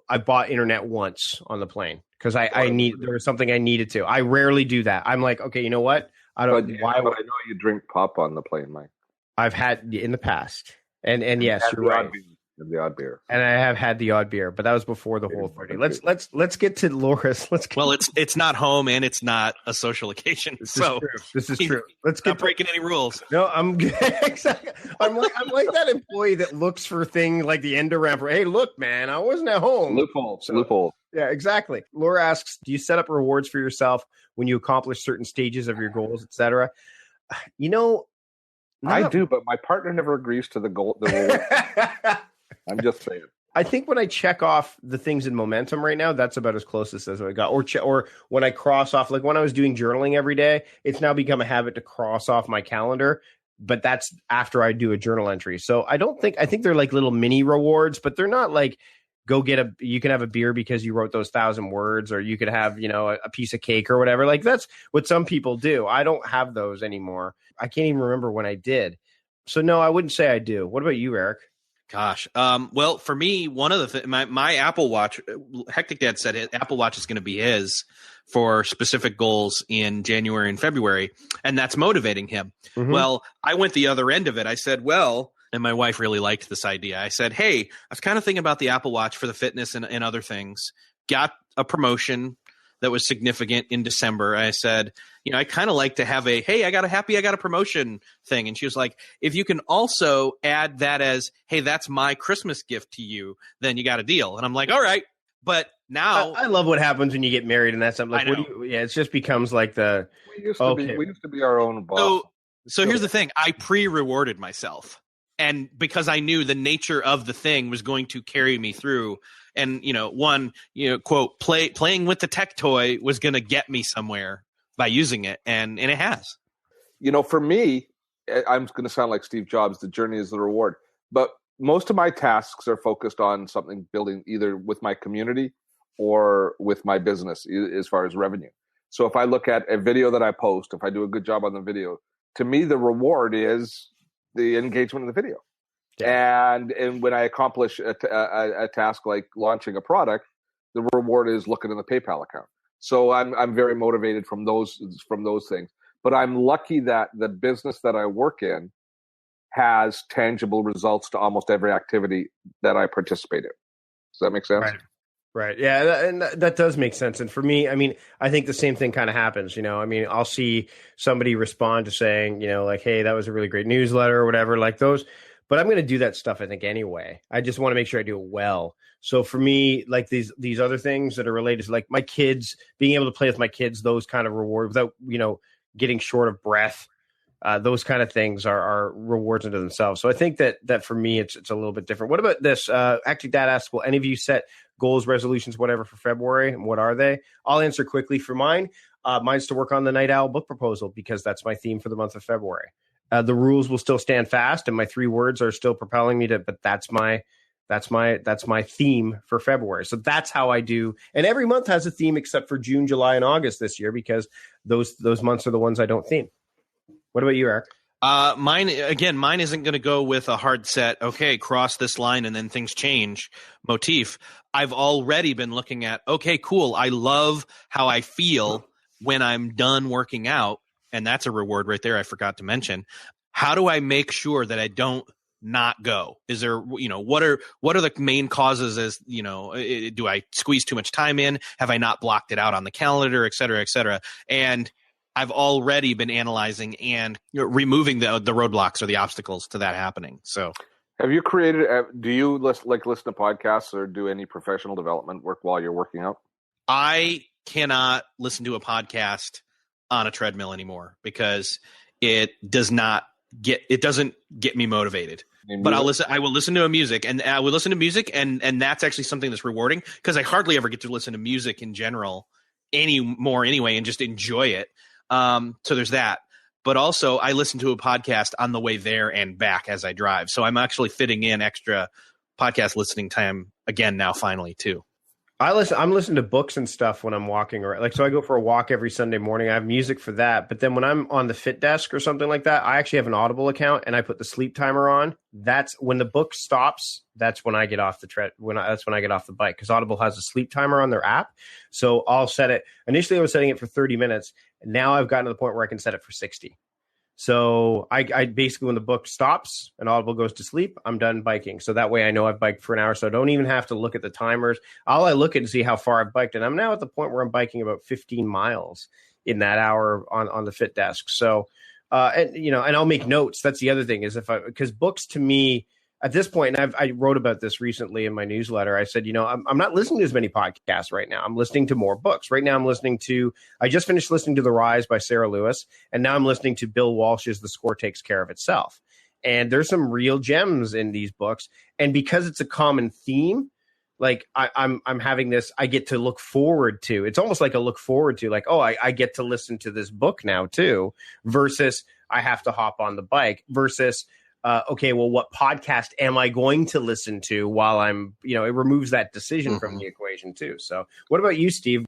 I bought internet once on the plane because there was something I needed to. I rarely do that. I'm like, okay, you know what? But I know you drink pop on the plane, Mike. I've had in the past, and yes, you're right. The odd beer, and I have had the odd beer, but that was before the whole 30. Let's get to Laura's. Well, it's not home and it's not a social occasion. This is true. Let's get breaking any rules. No, I'm good. Exactly. I'm like that employee that looks for things like the end around for. Hey, look, man, I wasn't at home. Loophole. Yeah, exactly. Laura asks, do you set up rewards for yourself when you accomplish certain stages of your goals, etc.? I do, but my partner never agrees to the goal. The reward. I'm just saying. I think when I check off the things in momentum right now, that's about as close as I got. Or when I cross off, like when I was doing journaling every day, it's now become a habit to cross off my calendar. But that's after I do a journal entry. So I think they're like little mini rewards, but they're not like you can have a beer because you wrote those 1,000 words, or you could have, a piece of cake or whatever. Like that's what some people do. I don't have those anymore. I can't even remember when I did. So no, I wouldn't say I do. What about you, Eric? Gosh. Well, for me, one of the my Apple Watch, Hectic Dad said Apple Watch is going to be his for specific goals in January and February, and that's motivating him. Mm-hmm. Well, I went the other end of it. I said, and my wife really liked this idea. I said, hey, I was kind of thinking about the Apple Watch for the fitness and other things. Got a promotion that was significant in December. I said, I kind of like to have I got a promotion thing. And she was like, if you can also add that as, hey, that's my Christmas gift to you, then you got a deal. And I'm like, all right. But now I love what happens when you get married and that's something like, it just becomes like we used to be our own boss. So here's the thing. I pre-rewarded myself. And because I knew the nature of the thing was going to carry me through, and quote, playing with the tech toy was going to get me somewhere by using it, and it has. For me, I'm going to sound like Steve Jobs. The journey is the reward, but most of my tasks are focused on something building either with my community or with my business as far as revenue. So if I look at a video that I post, if I do a good job on the video, to me, the reward is the engagement in the video. Yeah. And when I accomplish a task like launching a product, the reward is looking in the PayPal account. So I'm very motivated from those things. But I'm lucky that the business that I work in has tangible results to almost every activity that I participate in. Does that make sense? Right. Yeah, and that does make sense. And for me, I mean, I think the same thing kind of happens, I mean, I'll see somebody respond to saying, like, hey, that was a really great newsletter or whatever, like those. But I'm going to do that stuff, I think, anyway. I just want to make sure I do it well. So for me, like these other things that are related to like my kids, being able to play with my kids, those kind of rewards without, getting short of breath, those kind of things are rewards unto themselves. So I think that for me, it's a little bit different. What about this? Actually, Dad asked, will any of you set goals, resolutions, whatever for February? And what are they? I'll answer quickly for mine. Mine's to work on the Night Owl book proposal because that's my theme for the month of February. The rules will still stand fast, and my 3 words are still propelling me to. But that's my theme for February. So that's how I do. And every month has a theme except for June, July, and August this year because those months are the ones I don't theme. What about you, Eric? Mine isn't going to go with a hard set, okay, cross this line and then things change motif. I've already been looking at, okay, cool. I love how I feel when I'm done working out. And that's a reward right there. I forgot to mention. How do I make sure that I don't not go? Is there, what are the main causes? As do I squeeze too much time in? Have I not blocked it out on the calendar, et cetera, et cetera? And I've already been analyzing and removing the roadblocks or the obstacles to that happening. So, have you created? Do you listen to podcasts or do any professional development work while you're working out? I cannot listen to a podcast on a treadmill anymore because it doesn't get me motivated. But I will listen to music, and I will listen to music, and that's actually something that's rewarding because I hardly ever get to listen to music in general anymore anyway, and just enjoy it. So there's that. But also I listen to a podcast on the way there and back as I drive. So I'm actually fitting in extra podcast listening time again now, finally, too. I'm listening to books and stuff when I'm walking around. So I go for a walk every Sunday morning. I have music for that. But then when I'm on the Fit Desk or something like that, I actually have an Audible account and I put the sleep timer on. That's when the book stops. That's when I get off that's when I get off the bike because Audible has a sleep timer on their app. So I'll set it. Initially, I was setting it for 30 minutes. And now I've gotten to the point where I can set it for 60. So I basically, when the book stops and Audible goes to sleep, I'm done biking. So that way I know I've biked for an hour. So I don't even have to look at the timers. All I look at and see how far I've biked. And I'm now at the point where I'm biking about 15 miles in that hour on the Fit Desk. So, and I'll make notes. That's the other thing is because books to me at this point, and I wrote about this recently in my newsletter. I said, I'm not listening to as many podcasts right now. I'm listening to more books. Right now, I just finished listening to The Rise by Sarah Lewis, and now I'm listening to Bill Walsh's The Score Takes Care of Itself. And there's some real gems in these books. And because it's a common theme, like I'm having this, I get to look forward to. It's almost like a look forward to, like, oh, I get to listen to this book now too, versus I have to hop on the bike, versus okay, well, what podcast am I going to listen to while I'm, it removes that decision from the equation too. So what about you, Steve?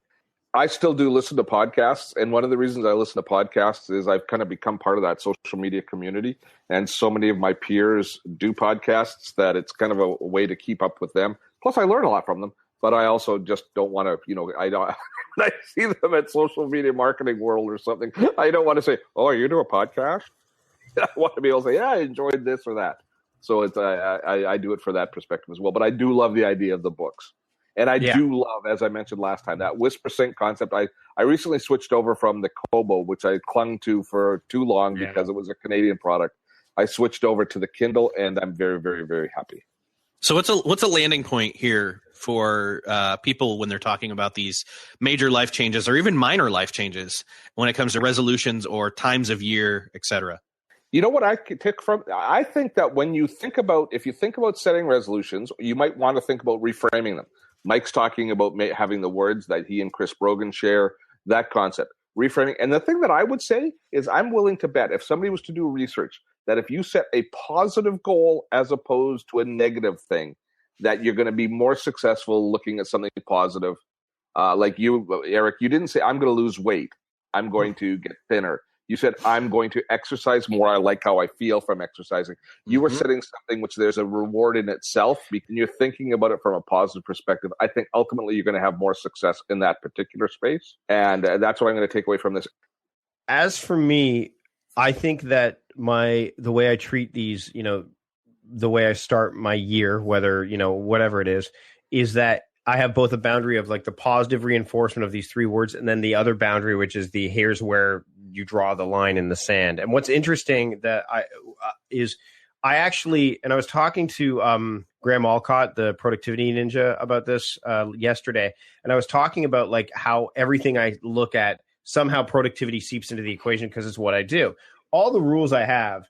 I still do listen to podcasts. And one of the reasons I listen to podcasts is I've kind of become part of that social media community. And so many of my peers do podcasts that it's kind of a way to keep up with them. Plus I learn a lot from them, but I also just don't want to, I don't, when I see them at Social Media Marketing World or something, I don't want to say, oh, you do a podcast? I want to be able to say, yeah, I enjoyed this or that. So it's I do it for that perspective as well. But I do love the idea of the books. And I do love, as I mentioned last time, that Whisper Sync concept. I recently switched over from the Kobo, which I clung to for too long because it was a Canadian product. I switched over to the Kindle, and I'm very, very, very happy. So what's a landing point here for people when they're talking about these major life changes or even minor life changes when it comes to resolutions or times of year, et cetera? You know what I could take from? I think that if you think about setting resolutions, you might want to think about reframing them. Mike's talking about having the words that he and Chris Brogan share, that concept, reframing. And the thing that I would say is I'm willing to bet if somebody was to do research that if you set a positive goal as opposed to a negative thing, that you're going to be more successful looking at something positive. Like you, Eric, you didn't say, I'm going to lose weight. I'm going to get thinner. You said, I'm going to exercise more. I like how I feel from exercising. You were setting something which there's a reward in itself, and you're thinking about it from a positive perspective. I think ultimately you're going to have more success in that particular space. And that's what I'm going to take away from this. As for me, I think that the way I treat these, the way I start my year, whether, whatever it is that I have both a boundary of like the positive reinforcement of these 3 words, and then the other boundary, which is here's where you draw the line in the sand. And what's interesting that I was talking to Graham Alcott, the productivity ninja, about this yesterday. And I was talking about like how everything I look at, somehow productivity seeps into the equation because it's what I do. All the rules I have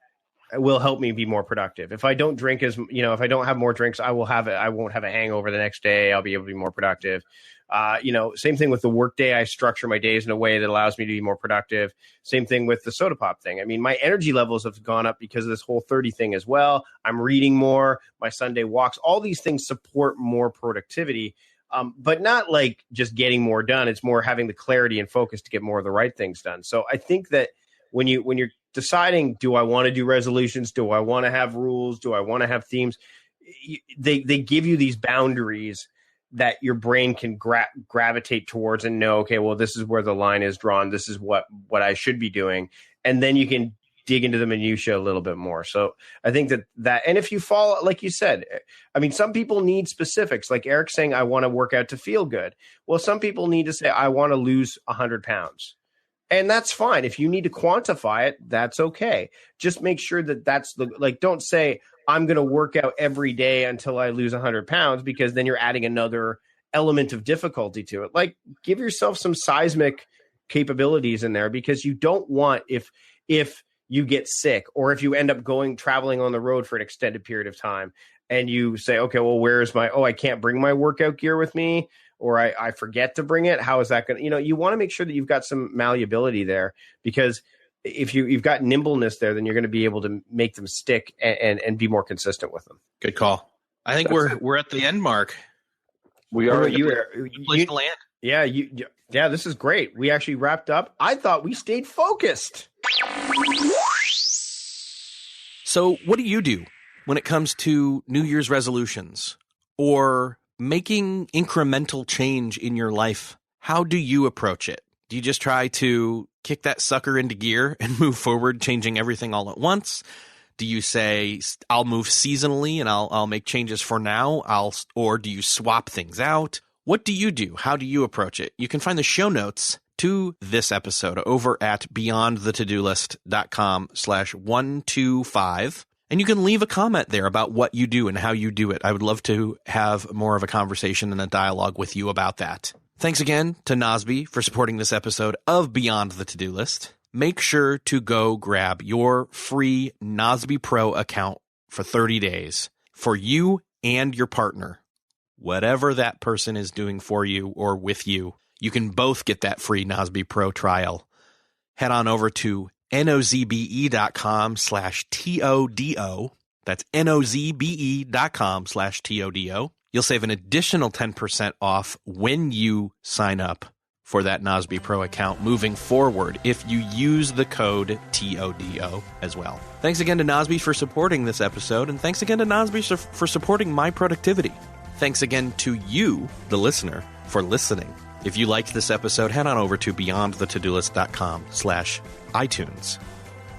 will help me be more productive. If I don't drink if I don't have more drinks, I won't have a hangover the next day. I'll be able to be more productive. Same thing with the work day. I structure my days in a way that allows me to be more productive. Same thing with the soda pop thing. I mean, my energy levels have gone up because of this whole 30 thing as well. I'm reading more, my Sunday walks, all these things support more productivity. But not like just getting more done. It's more having the clarity and focus to get more of the right things done. So I think that when you're deciding, do I want to do resolutions? Do I want to have rules? Do I want to have themes? They give you these boundaries that your brain can gravitate towards and know, okay, well, this is where the line is drawn. This is what I should be doing. And then you can dig into the minutia a little bit more. So I think that, and if you fall, like you said, I mean, some people need specifics, like Eric saying, I want to work out to feel good. Well, some people need to say, I want to lose 100 pounds. And that's fine. If you need to quantify it, that's okay. Just make sure that don't say, I'm going to work out every day until I lose 100 pounds, because then you're adding another element of difficulty to it. Like, give yourself some seismic capabilities in there, because you don't want, if you get sick or if you end up traveling on the road for an extended period of time and you say, okay, well, where's I can't bring my workout gear with me, or I forget to bring it. How is that going to, you want to make sure that you've got some malleability there, because if you've got nimbleness there, then you're going to be able to make them stick and be more consistent with them. Good call. I think we're at the end mark. We are. Place to land. Yeah. Yeah. This is great. We actually wrapped up. I thought we stayed focused. So what do you do when it comes to New Year's resolutions or making incremental change in your life? How do you approach it? Do you just try to kick that sucker into gear and move forward, changing everything all at once? Do you say, I'll move seasonally and I'll make changes for now? Or do you swap things out? What do you do? How do you approach it? You can find the show notes to this episode over at beyondthetodolist.com/125. And you can leave a comment there about what you do and how you do it. I would love to have more of a conversation and a dialogue with you about that. Thanks again to Nosby for supporting this episode of Beyond the To-Do List. Make sure to go grab your free Nosby Pro account for 30 days for you and your partner. Whatever that person is doing for you or with you, you can both get that free Nosby Pro trial. Head on over to nozbe.com/TODO. That's nozbe.com/TODO. You'll save an additional 10% off when you sign up for that Nosby Pro account moving forward if you use the code TODO as well. Thanks again to Nosby for supporting this episode, and thanks again to Nosby for supporting my productivity. Thanks again to you, the listener, for listening. If you liked this episode, head on over to beyondthetodolist.com/iTunes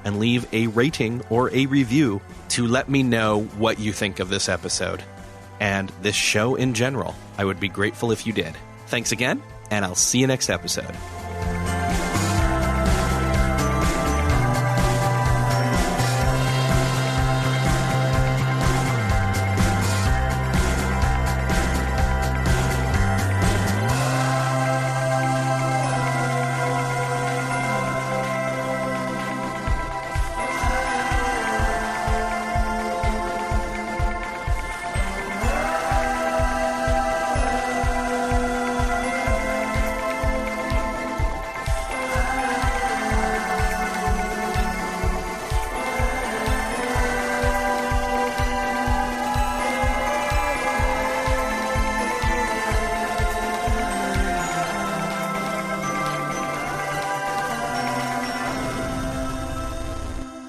and leave a rating or a review to let me know what you think of this episode and this show in general. I would be grateful if you did. Thanks again, and I'll see you next episode.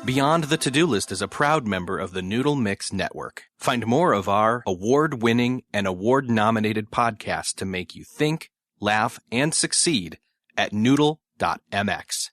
Beyond the To-Do List is a proud member of the Noodle Mix Network. Find more of our award-winning and award-nominated podcasts to make you think, laugh, and succeed at noodle.mx.